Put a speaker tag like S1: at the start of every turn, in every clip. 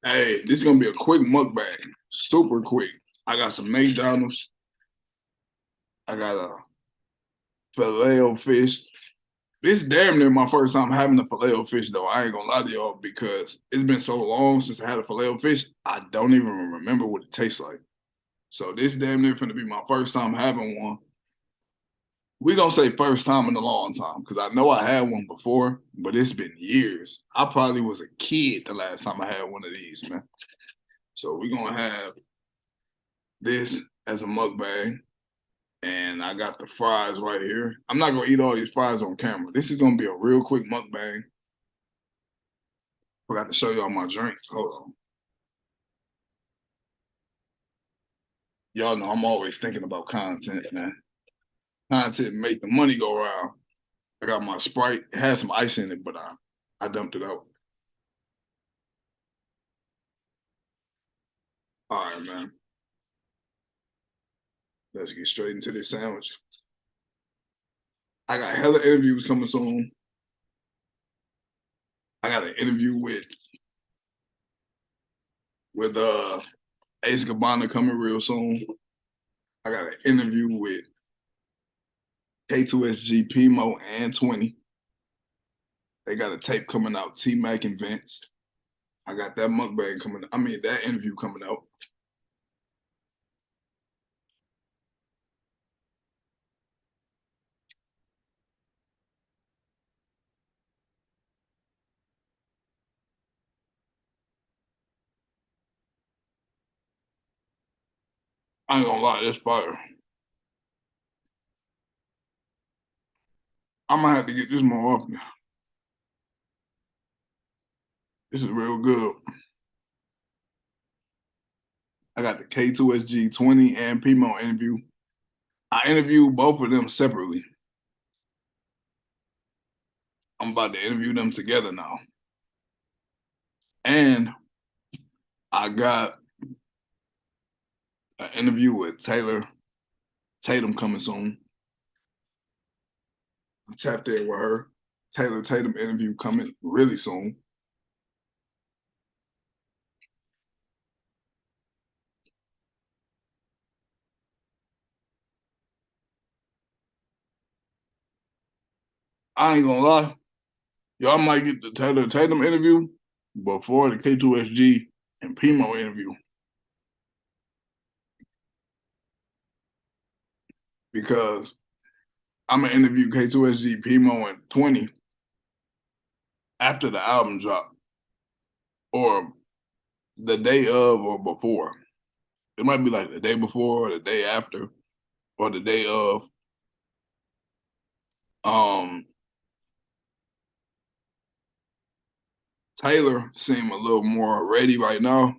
S1: Hey, this is gonna be a quick mukbang. Super quick. I got some McDonald's. I got a filet-o-fish. This damn near my first time having a filet-o-fish though. I ain't gonna lie to y'all because it's been so long since I had a filet-o-fish. I don't even remember what it tastes like. So this damn near finna be my first time having one. We gonna say first time in a long time because I know I had one before, but it's been years. I probably was a kid the last time I had one of these, man. So we gonna have this as a mukbang. And I got the fries right here. I'm not gonna eat all these fries on camera. This is gonna be a real quick mukbang. Forgot to show y'all my drinks. Hold on. Y'all know I'm always thinking about content, man. Content make the money go around. I got my Sprite. It has some ice in it, but I dumped it out. All right, man. Let's get straight into this sandwich. I got hella interviews coming soon. I got an interview with Ace Gabbana coming real soon. I got an interview with K2SG, Pimo, and 20. They got a tape coming out, T Mac and Vince. I got that mukbang coming. I mean, that interview coming out. I ain't gonna lie, this fire. I might have to get this more often. This is real good. I got the K2SG 20 and Pimo interview. I interviewed both of them separately. I'm about to interview them together now. And I got an interview with Taylor Tatum coming soon. I tapped in with her. Taylor Tatum interview coming really soon. I ain't gonna lie. Y'all might get the Taylor Tatum interview before the K2SG and Pimo interview because I'm gonna interview K2SG, Pimo, and 20 after the album drop or the day of or before. It might be like the day before or the day after or the day of. Um, Taylor seem a little more ready right now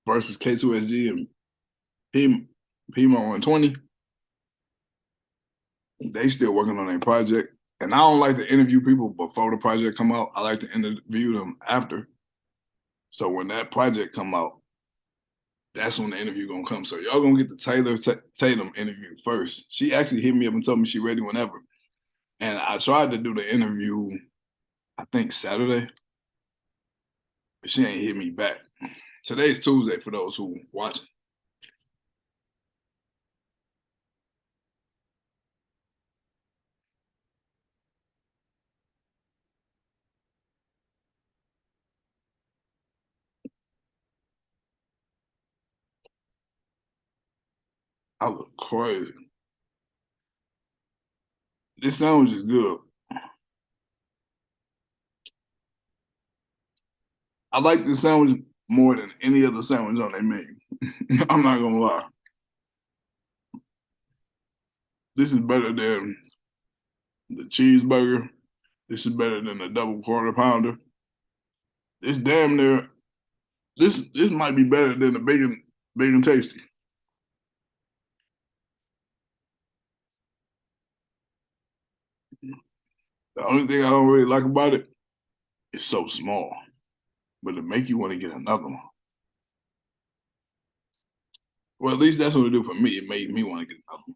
S1: versus K2SG and Pimo and 20. They still working on their project. And I don't like to interview people before the project come out. I like to interview them after. So when that project come out, that's when the interview gonna come. So y'all gonna get the Taylor Tatum interview first. She actually hit me up and told me she ready whenever. And I tried to do the interview, I think Saturday, but she ain't hit me back. Today's Tuesday for those who watching. I look crazy. This sandwich is good. I like this sandwich more than any other sandwich on their menu. I'm not gonna lie. This is better than the cheeseburger. This is better than the double quarter pounder. This damn near this might be better than the bacon tasty. The only thing I don't really like about it is so small, but it make you want to get another one. Well, at least that's what it do for me. It made me want to get another one.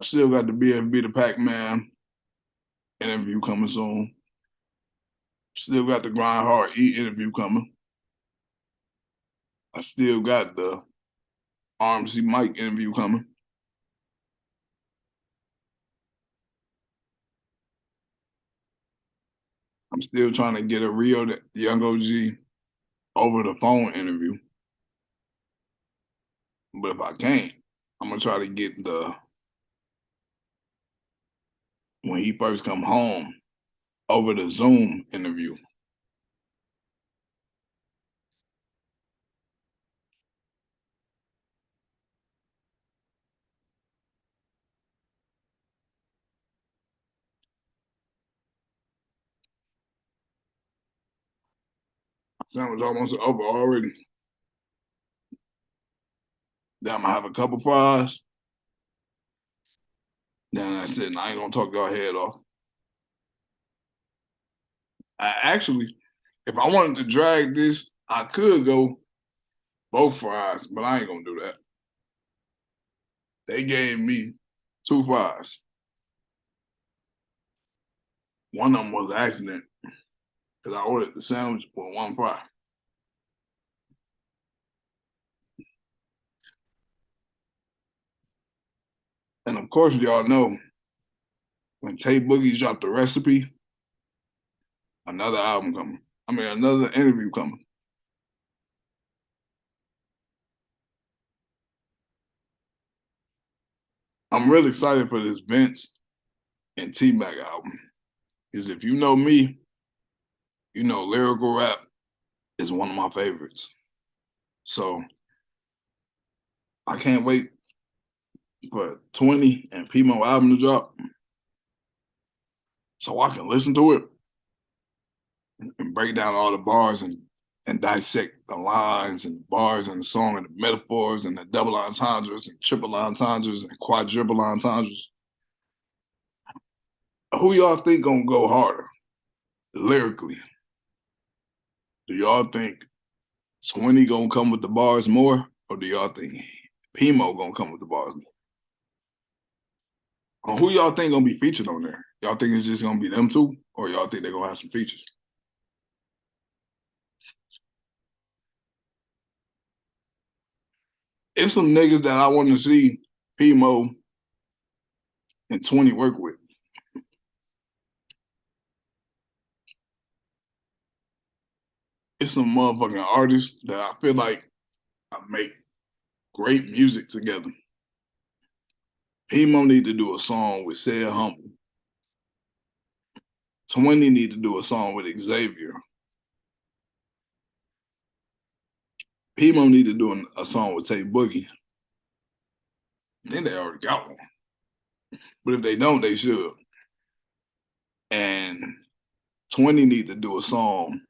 S1: I still got the BFB the Pac-Man interview coming soon. Still got the Grind Hard Eat interview coming. I still got the RMC Mike interview coming. I'm still trying to get a Rio Young OG over the phone interview. But if I can't, I'm gonna try to get the when he first come home over the Zoom interview. Sandwich almost over already. Then I'm gonna have a couple fries. Then that's it. And I ain't gonna talk y'all head off. Actually, if I wanted to drag this, I could go both fries, but I ain't gonna do that. They gave me two fries. One of them was an accident because I ordered the sandwich with one fry. And of course, y'all know when Tay Boogie dropped the recipe, another album coming. I mean, another interview coming. I'm really excited for this Vince and T Mac album. Because if you know me, you know lyrical rap is one of my favorites. So I can't wait for 20 and Pimo album to drop so I can listen to it and break down all the bars and dissect the lines and bars in the song and the metaphors and the double entendres and triple entendres and quadruple entendres. Who y'all think gonna go harder lyrically? Do y'all think 20 gonna come with the bars more, or do y'all think Pimo gonna come with the bars more? Or who y'all think gonna be featured on there? Y'all think it's just gonna be them two, or y'all think they're gonna have some features? It's some niggas that I want to see Pimo and 20 work with. It's some motherfucking artists that I feel like I make great music together. Pimo need to do a song with Said Humble. 20 need to do a song with Xavier. Pimo need to do a song with Tay Boogie. I think they already got one. But if they don't, they should. And 20 need to do a song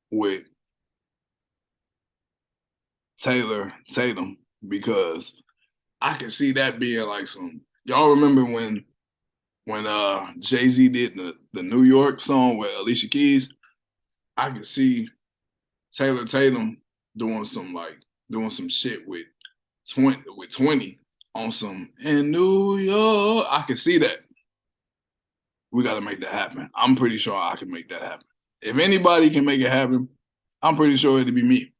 S1: with Taylor Tatum because I can see that being like some. Y'all remember when Jay-Z did the New York song with Alicia Keys? I can see Taylor Tatum doing some shit with 20 on some in New York. I can see that. We got to make that happen. I'm pretty sure I can make that happen. If anybody can make it happen, I'm pretty sure it'd be me.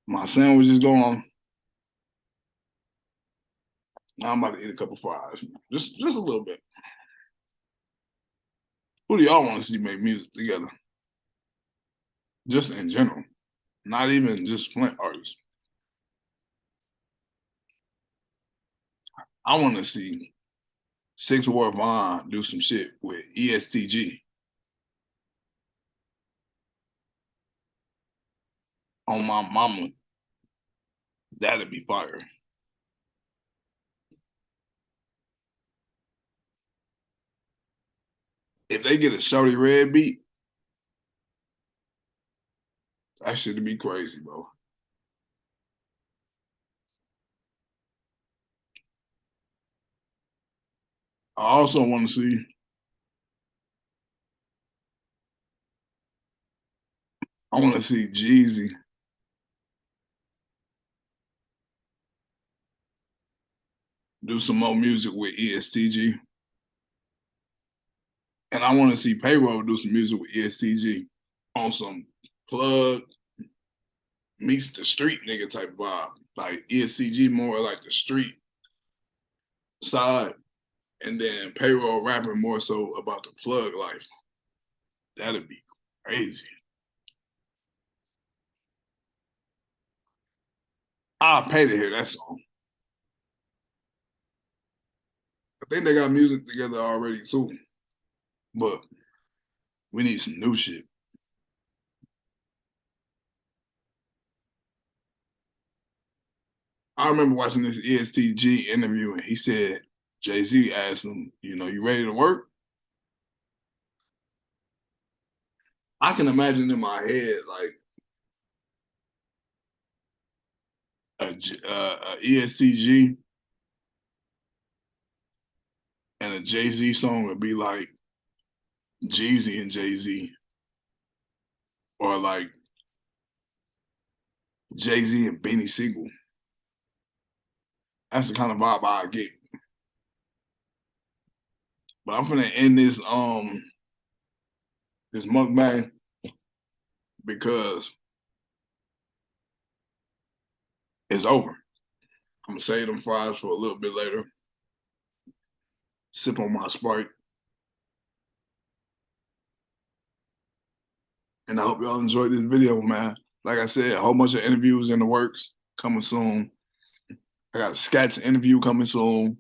S1: My sandwich is gone. Now I'm about to eat a couple fries. Just a little bit. Who do y'all want to see make music together? Just in general. Not even just Flint artists. I want to see Six War Vaughn do some shit with ESTG on my mama. That'd be fire. If they get a Shorty Red beat, that should be crazy, bro. I also want to see. I want to see Jeezy do some more music with ESTG. And I want to see Payroll do some music with ESTG on some plug meets the street nigga type vibe. Like ESTG more like the street side, and then Payroll rapping more so about the plug life. That'd be crazy. I'll pay to hear that song. I think they got music together already too, but we need some new shit. I remember watching this ESTG interview, and he said Jay-Z asked him, you ready to work? I can imagine in my head like a ESTG and a Jay-Z song would be like Jeezy and Jay-Z, or like Jay-Z and Benny Siegel. That's the kind of vibe I get. But I'm gonna end this mukbang because it's over. I'm gonna save them fries for a little bit later. Sip on my Sprite. And I hope y'all enjoyed this video, man. Like I said, a whole bunch of interviews in the works coming soon. I got Scat's interview coming soon.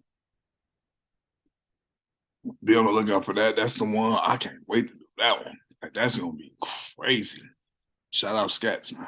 S1: Be on the lookout for that. That's the one. I can't wait to do that one. Like, that's gonna be crazy. Shout out Scats, man.